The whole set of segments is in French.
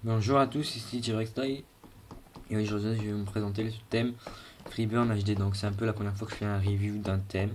Bonjour à tous, ici T-Rex Style et aujourd'hui je vais vous présenter le thème Freeburn HD. Donc c'est un peu la première fois que je fais un review d'un thème.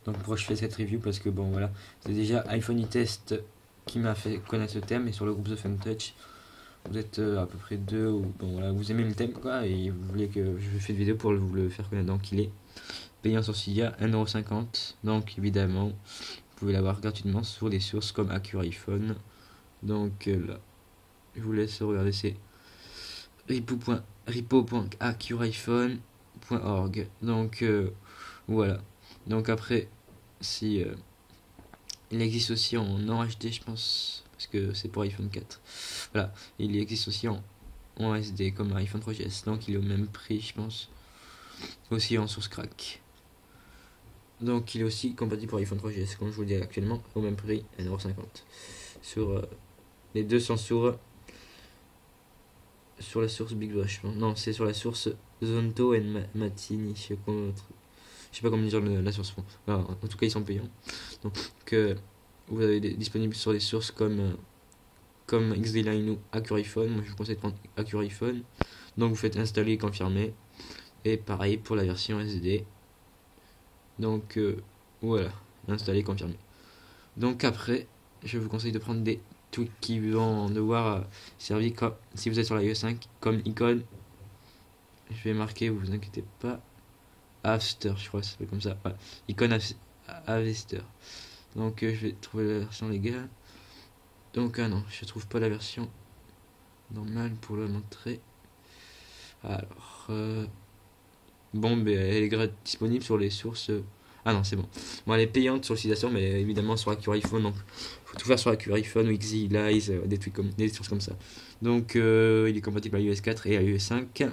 Donc pourquoi je fais cette review? Parce que bon voilà, c'est déjà iPhone iTest qui m'a fait connaître ce thème, et sur le groupe The Fun Touch vous êtes à peu près deux, ou bon voilà, vous aimez le thème quoi, et vous voulez que je fasse une vidéo pour vous le faire connaître. Donc il est payant sur Cydia 1,50€. Donc évidemment vous pouvez l'avoir gratuitement sur des sources comme Acura iPhone. Donc là je vous laisse regarder, c'est repo.acuraiphone.org. Donc voilà. Donc après, si il existe aussi en HD, je pense, parce que c'est pour iPhone 4. Voilà, il existe aussi en SD comme iPhone 3GS. Donc il est au même prix, je pense, aussi en source crack. Donc il est aussi compatible pour iPhone 3GS, comme je vous le dis actuellement, au même prix, 1,50€. Sur les deux sont sur la source Big Bash. Non, c'est sur la source Zonto et Matini. Je sais pas comment dire la source. Voilà, en tout cas, ils sont payants. Donc, vous avez disponible sur des sources comme XDLine ou Acuriphone. Moi, je vous conseille de prendre Acuriphone. Donc, vous faites installer et confirmer. Et pareil pour la version SD. Donc, voilà, installer et confirmer. Donc, après, je vous conseille de prendre des trucs qui vont devoir servir comme, si vous êtes sur la iOS 5, comme icône. Je vais marquer, vous inquiétez pas. Avster, je crois que ça s'appelle comme ça. Ouais. Icône Avester. Donc je vais trouver la version légale. Donc non, je trouve pas la version normale pour la montrer. Alors, bon, ben elle est disponible sur les sources. Ah non, c'est bon. Bon, elle est payante sur l'utilisation, mais évidemment sur Acuriphone. Donc, faut tout faire sur Acuriphone ou XeLise, des trucs comme des sources comme ça. Donc, il est compatible à iOS 4 et à iOS 5.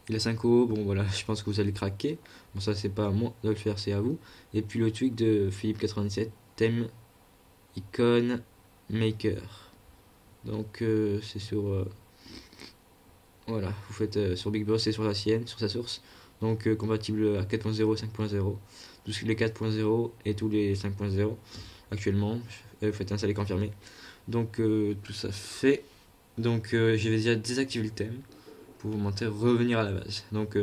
Il a 5 €, bon voilà, je pense que vous allez craquer. Bon, ça c'est pas à moi de le faire, c'est à vous. Et puis le tweak de Philippe97, thème icône maker. Donc c'est sur voilà, vous faites sur Big Boss et sur la sienne, sur sa source. Donc compatible à 4.0, 5.0, tous les 4.0 et tous les 5.0 actuellement. Vous faites installer confirmer. Donc tout ça fait. Donc je vais déjà désactiver le thème pour vous montrer revenir à la base. Donc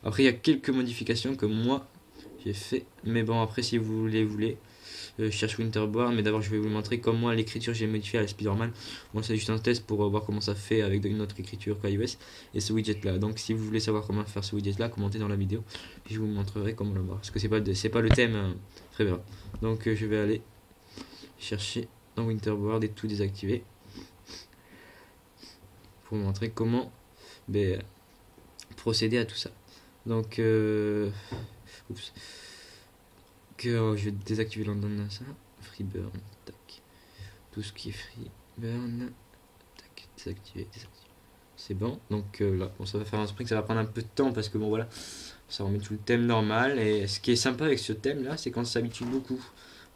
après il y a quelques modifications que moi j'ai fait, mais bon après si vous voulez, je cherche Winterboard, mais d'abord je vais vous montrer comment l'écriture j'ai modifié à la Spiderman. Moi c'est juste un test pour voir comment ça fait avec une autre écriture qu'iOS et ce widget là. Donc si vous voulez savoir comment faire ce widget là, commentez dans la vidéo et je vous montrerai comment le voir, parce que c'est pas le thème très bien. Donc je vais aller chercher dans Winterboard et tout désactiver pour vous montrer comment ben, procéder à tout ça. Donc oups, je vais désactiver le lendemain de ça. Freeburn, tac. Tout ce qui est Freeburn, tac, désactiver. C'est bon. Donc là, bon, ça va faire un sprint, ça va prendre un peu de temps parce que bon voilà, ça remet tout le thème normal. Et ce qui est sympa avec ce thème là, c'est qu'on s'habitue beaucoup.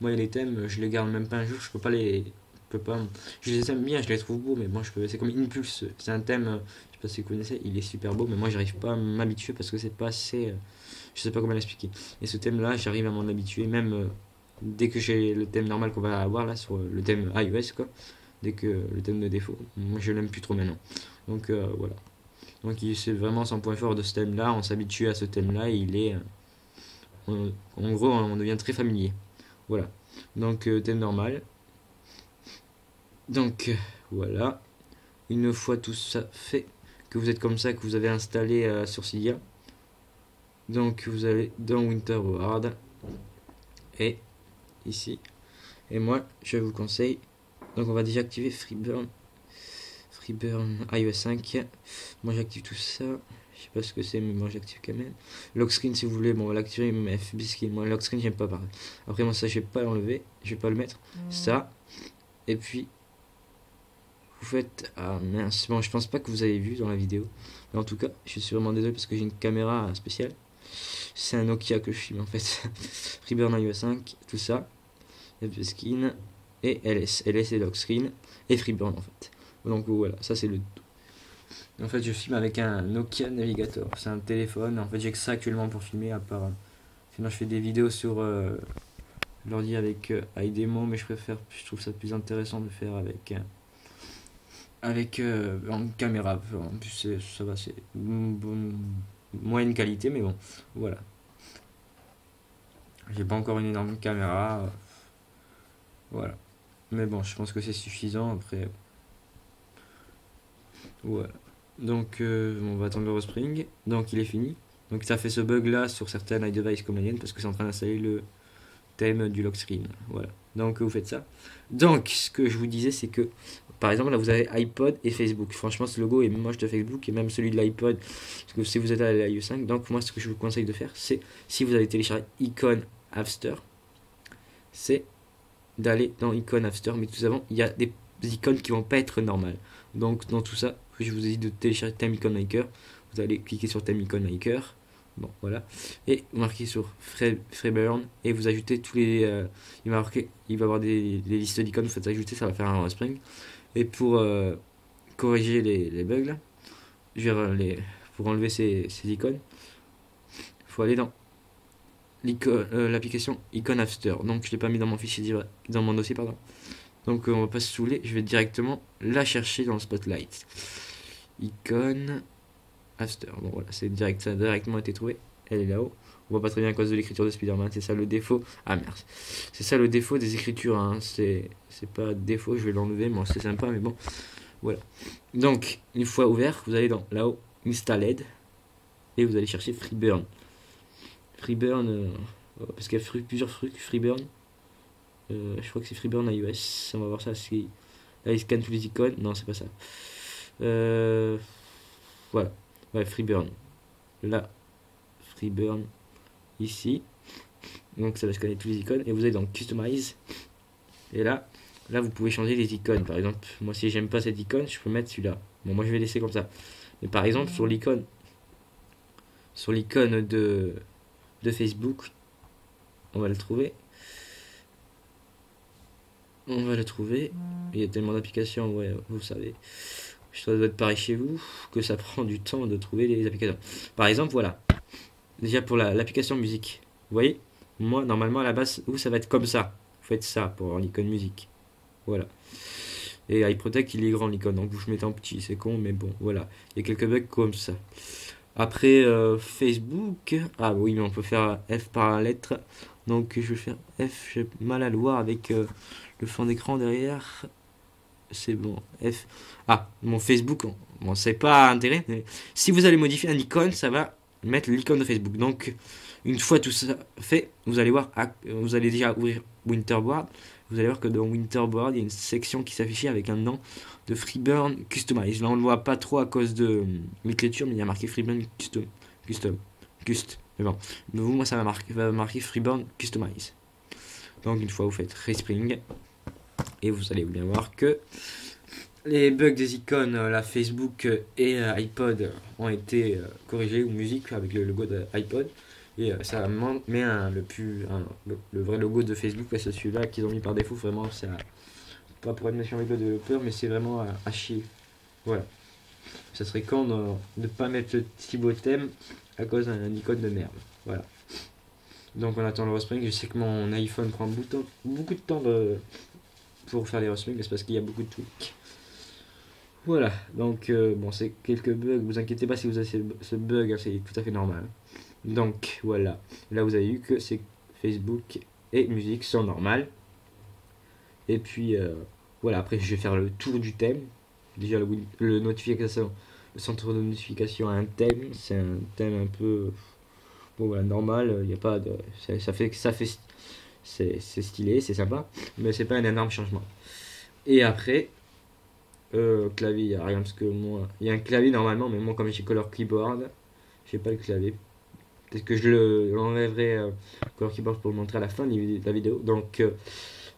Moi, les thèmes, je les garde même pas un jour, je peux pas les. Je peux pas. Je les aime bien, je les trouve beaux, mais moi je peux. C'est comme Impulse. C'est un thème, je sais pas si vous connaissez, il est super beau, mais moi j'arrive pas à m'habituer parce que c'est pas assez. Je sais pas comment l'expliquer. Et ce thème là, j'arrive à m'en habituer, même dès que j'ai le thème normal qu'on va avoir là, sur le thème iOS quoi. Dès que le thème de défaut, moi je l'aime plus trop maintenant. Donc voilà. Donc c'est vraiment son point fort de ce thème là, on s'habitue à ce thème là et il est. En gros, on devient très familier. Voilà. Donc thème normal. Donc voilà. Une fois tout ça fait, que vous êtes comme ça, que vous avez installé sur Cydia, donc vous allez dans Winterboard et ici. Et moi, je vous conseille. Donc on va déjà activer Freeburn iOS 5. Moi j'active tout ça. Je sais pas ce que c'est, mais moi j'active quand même. Lock screen si vous voulez, bon on va l'activer, mais FB skin. Moi lock screen j'aime pas pareil. Après moi ça je vais pas l'enlever, je vais pas le mettre. Ça. Et puis vous faites. Ah mince, bon je pense pas que vous avez vu dans la vidéo. Mais en tout cas, je suis vraiment désolé parce que j'ai une caméra spéciale. C'est un Nokia que je filme en fait. Freeburn iOS 5, tout ça. FB skin et LS. LS et lock screen et Freeburn en fait. Donc voilà, ça c'est le. En fait, je filme avec un Nokia Navigator. C'est un téléphone. En fait, j'ai que ça actuellement pour filmer, à part. Sinon, je fais des vidéos sur l'ordi avec des mots, mais je trouve ça plus intéressant de faire avec avec en caméra. En plus, ça va, c'est moyenne qualité, mais bon, voilà. J'ai pas encore une énorme caméra, voilà. Mais bon, je pense que c'est suffisant. Après, voilà. Donc, on va attendre le respring. Donc, il est fini. Donc, ça fait ce bug là sur certaines iDevice comme la mienne parce que c'est en train d'installer le thème du lock screen. Voilà. Donc, vous faites ça. Donc, ce que je vous disais, c'est que par exemple, là, vous avez iPod et Facebook. Franchement, ce logo est moche de Facebook et même celui de l'iPod. Parce que si vous êtes à l'iOS 5, donc moi, ce que je vous conseille de faire, c'est si vous avez téléchargé Icon App Store, c'est d'aller dans Icon App Store. Mais tout avant, il y a des icônes qui vont pas être normales. Donc, dans tout ça, je vous ai dit de télécharger Theme Icon Maker. Vous allez cliquer sur Theme Icon Maker. Bon, voilà. Et vous marquez sur Freeburn et vous ajoutez tous les. Il va avoir des listes d'icônes, vous faites ajouter, ça va faire un spring. Et pour corriger les bugs, là, pour enlever ces icônes, il faut aller dans l'application Icon App Store. Donc je ne l'ai pas mis dans mon fichier, dans mon dossier, pardon. Donc on va pas se saouler, je vais directement la chercher dans le Spotlight. Icon App Store. Bon voilà, ça a directement été trouvé. Elle est là-haut. On voit pas très bien à cause de l'écriture de Spider-Man, c'est ça le défaut. Ah merde, c'est ça le défaut des écritures, hein. C'est pas défaut, je vais l'enlever, mais c'est sympa, mais bon, voilà. Donc, une fois ouvert, vous allez dans là-haut, Installed, et vous allez chercher Freeburn. Freeburn, parce qu'il y a plusieurs trucs, Freeburn. Je crois que c'est Freeburn iOS, on va voir ça. Là, il scanne tous les icônes, non, c'est pas ça. Voilà, ouais, Freeburn. Là, Freeburn. Ici, donc ça va scanner tous les icônes et vous allez dans Customize et là vous pouvez changer les icônes. Par exemple, moi si j'aime pas cette icône, je peux mettre celui-là. Bon, moi je vais laisser comme ça, mais par exemple sur l'icône de Facebook, on va le trouver, il y a tellement d'applications, ouais, vous savez, ça doit être pareil chez vous, que ça prend du temps de trouver les applications. Par exemple, voilà, déjà pour l'application musique, vous voyez, moi normalement à la base, ça va être comme ça. Vous faites ça pour l'icône musique. Voilà. Et iProtect, il est grand l'icône, donc je mets en petit, c'est con, mais bon, voilà. Il y a quelques bugs comme ça. Après, Facebook, ah oui, mais on peut faire F par lettre. Donc je vais faire F, j'ai mal à le voir avec le fond d'écran derrière. C'est bon, F. Ah, mon Facebook, bon, c'est pas intérêt, mais si vous allez modifier un icône, ça va mettre l'icône de Facebook. Donc, une fois tout ça fait, vous allez voir, vous allez déjà ouvrir Winterboard. Vous allez voir que dans Winterboard, il y a une section qui s'affiche avec un nom de Freeburn Customize. Là, on ne le voit pas trop à cause de l'écriture, mais il y a marqué Freeburn Cust. Mais bon, moi, ça va marquer Freeburn Customize. Donc, une fois vous faites Respring, et vous allez bien voir que les bugs des icônes, la Facebook et iPod ont été corrigés, ou musique avec le logo de iPod. Et ça met le vrai logo de Facebook, c'est celui-là qu'ils ont mis par défaut. Vraiment, c'est pas pour être méchant avec le développeur, mais c'est vraiment à chier. Voilà. Ça serait con de ne pas mettre le petit beau thème à cause d'un icône de merde. Voilà. Donc on attend le respring. Je sais que mon iPhone prend beaucoup de temps pour faire les resprings, c'est parce qu'il y a beaucoup de trucs. Voilà, donc bon, c'est quelques bugs, vous inquiétez pas si vous avez ce bug, hein, c'est tout à fait normal. Donc voilà, là vous avez vu que c'est Facebook et musique sont normales. Et puis voilà, après je vais faire le tour du thème. Déjà le centre de notification a un thème, c'est un thème un peu bon voilà, normal, il n'y a pas de c'est stylé, c'est sympa, mais c'est pas un énorme changement. Et après clavier, il n'y a rien parce que moi, il y a un clavier normalement, mais moi comme j'ai Color Keyboard, j'ai pas le clavier. Peut-être que je l'enlèverai Color Keyboard pour le montrer à la fin de la vidéo. Donc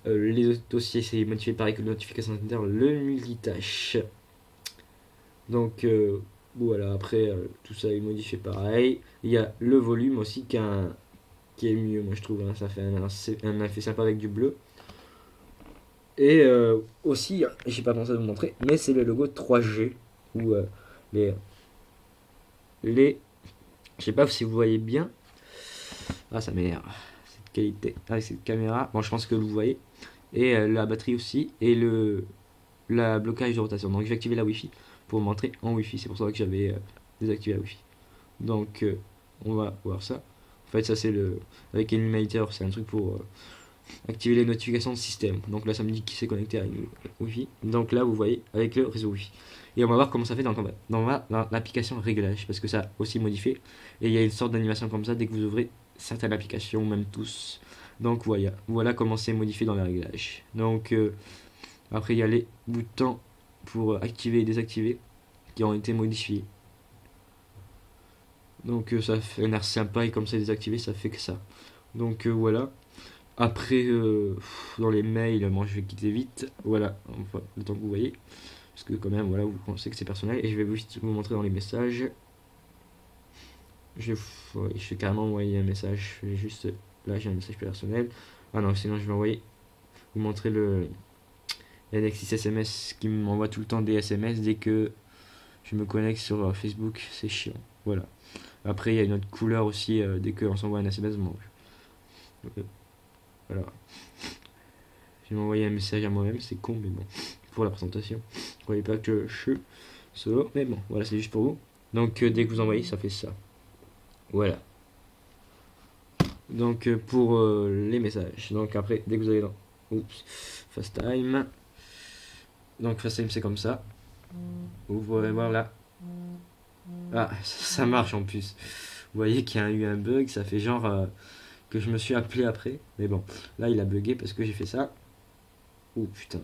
les dossiers c'est modifié pareil que le notification center, le multitâche. Donc voilà, après tout ça est modifié pareil. Il y a le volume aussi qui est mieux, moi je trouve, hein, ça fait un effet sympa avec du bleu. Et aussi, j'ai pas pensé à vous montrer, mais c'est le logo 3G ou les je sais pas si vous voyez bien. Ah, ça m'énerve cette qualité avec cette caméra. Bon, je pense que vous voyez. Et la batterie aussi et le la blocage de rotation. Donc je vais activer la Wi-Fi pour montrer en Wi-Fi. C'est pour ça que j'avais désactivé la Wi-Fi. Donc on va voir ça. En fait, ça c'est le avec Animator, c'est un truc pour activer les notifications de système. Donc là, ça me dit qui s'est connecté à une Wi-Fi. Donc là, vous voyez avec le réseau Wi-Fi. Et on va voir comment ça fait dans l'application réglage, parce que ça a aussi modifié. Et il y a une sorte d'animation comme ça dès que vous ouvrez certaines applications, même tous. Donc voilà comment c'est modifié dans les réglages. Donc après, il y a les boutons pour activer et désactiver qui ont été modifiés. Donc ça fait un air sympa, et comme c'est désactivé, ça fait que ça. Donc voilà. Après, dans les mails, moi je vais quitter vite. Voilà, enfin, le temps que vous voyez. Parce que quand même, voilà, vous pensez que c'est personnel. Et je vais vous montrer dans les messages. Je vais carrément envoyer un message. Juste là, j'ai un message personnel. Ah non, sinon je vais envoyer. Vous montrer le. Il y a Nexus SMS qui m'envoie tout le temps des SMS dès que je me connecte sur Facebook. C'est chiant. Voilà. Après, il y a une autre couleur aussi. Dès qu'on s'envoie un SMS, voilà. Je vais m'envoyer un message à moi-même. C'est con, mais bon. Pour la présentation. Vous croyez pas que je suis solo. Mais bon, voilà, c'est juste pour vous. Donc, dès que vous envoyez, ça fait ça. Voilà. Donc pour les messages. Donc après, dès que vous allez dans FaceTime. Donc FaceTime c'est comme ça. Vous pourrez voir là. Ah, ça marche en plus. Vous voyez qu'il y a eu un bug. Ça fait genre que je me suis appelé après. Mais bon, là il a bugué parce que j'ai fait ça. Oh putain.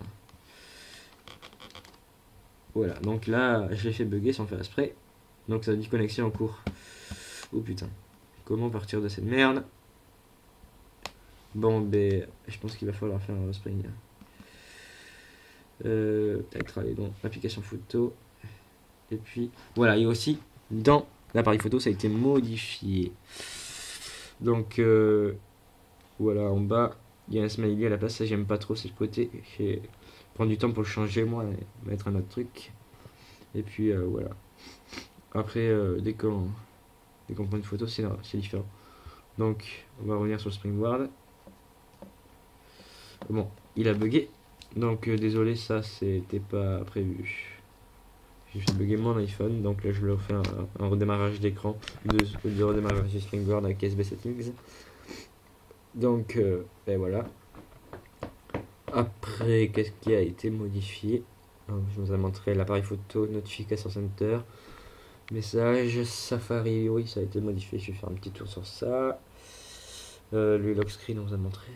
Voilà, donc là je l'ai fait bugger sans faire exprès. Donc ça dit connexion en cours. Oh putain. Comment partir de cette merde? Bon, ben, je pense qu'il va falloir faire un spring. Peut-être aller dans l'application photo. Et puis, voilà, et aussi, dans l'appareil photo, ça a été modifié. Donc, voilà, en bas, il y a un smiley à la place. Ça, j'aime pas trop, c'est le côté. Je vais prendre du temps pour le changer, moi, et mettre un autre truc. Et puis, voilà. Après, dès qu'on prend une photo, c'est différent. Donc, on va revenir sur le Springboard. Bon, il a bugué. Donc désolé, ça c'était pas prévu. J'ai fait bugger mon iPhone. Donc là je vais refaire un redémarrage d'écran de redémarrage de Springboard avec SB Settings. Donc et voilà. Après, qu'est-ce qui a été modifié? Je vous ai montré l'appareil photo, notification center, message, Safari, oui ça a été modifié. Je vais faire un petit tour sur ça. Le lock screen on vous a montré.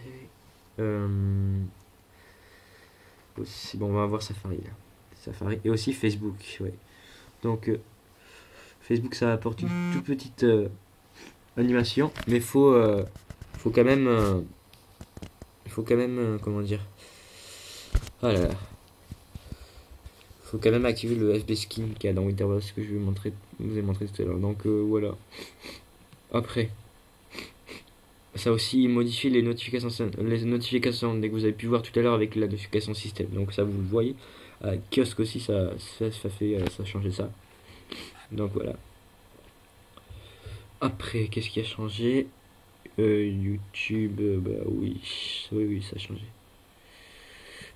Aussi, bon, on va voir Safari là. Safari et aussi Facebook, ouais. Donc Facebook ça apporte une toute petite animation, mais faut quand même comment dire. Ah là là. Faut quand même activer le FB Skin qu'il y a dans Winterbox que je vous ai montré tout à l'heure. Donc voilà. Après, ça aussi modifie les notifications dès que vous avez pu voir tout à l'heure avec la notification système. Donc ça vous le voyez. À kiosque aussi ça a changé ça. Donc voilà. Après qu'est-ce qui a changé? YouTube, bah oui, ça a changé.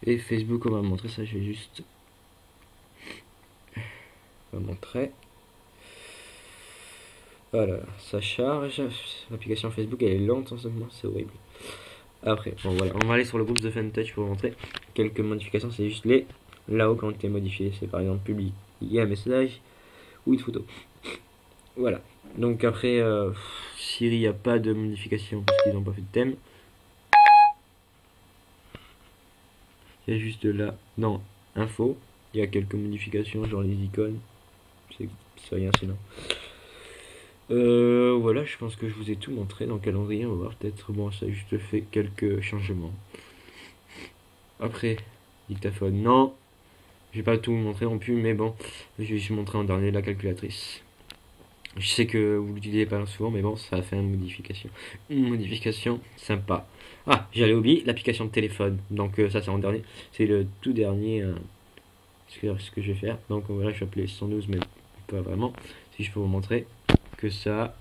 Et Facebook on va montrer ça, je vais juste montrer. Voilà, ça charge. L'application Facebook elle est lente en ce moment, c'est horrible. Après, bon voilà, on va aller sur le groupe The Fan Touch pour vous montrer quelques modifications. C'est juste les là-haut qui ont été modifiés. C'est par exemple public, il y a un message ou une photo. Voilà. Donc après, Siri, il n'y a pas de modification parce qu'ils n'ont pas fait de thème. Il y a juste là, dans info, il y a quelques modifications, genre les icônes. C'est rien sinon. Voilà, je pense que je vous ai tout montré dans le calendrier. On va voir peut-être, bon, ça a juste fait quelques changements. Après, dictaphone, non. Je vais pas tout vous montrer non plus, mais bon, je vais juste montrer en dernier la calculatrice. Je sais que vous l'utilisez pas souvent, mais bon, ça a fait une modification. Une modification sympa. Ah, j'allais oublier l'application de téléphone. Donc ça c'est en dernier. C'est le tout dernier ce que je vais faire. Donc voilà, je vais appeler 112, mais pas vraiment. Si je peux vous montrer que ça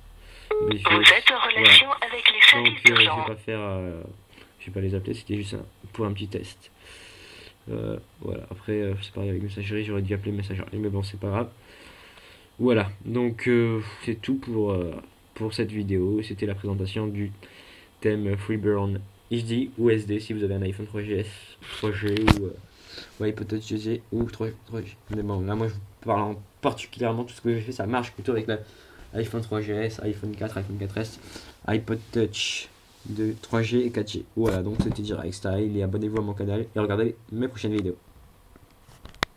modifié. Vous êtes en relation voilà. Avec les services donc je vais pas faire je vais pas les appeler, c'était juste pour un petit test. Voilà, après c'est pareil avec messagerie, j'aurais dû appeler messagerie, mais bon c'est pas grave. Voilà, donc c'est tout pour cette vidéo. C'était la présentation du thème Freeburn HD ou SD si vous avez un iPhone 3GS, 3G ou iPod Touch 2G ou 3G. Mais bon, là moi je vous parle particulièrement tout ce que j'ai fait, ça marche plutôt avec l'iPhone 3GS, iPhone 4, iPhone 4S, iPod Touch de 3G et 4G. Voilà, donc c'était Direct Style et abonnez-vous à mon canal et regardez mes prochaines vidéos.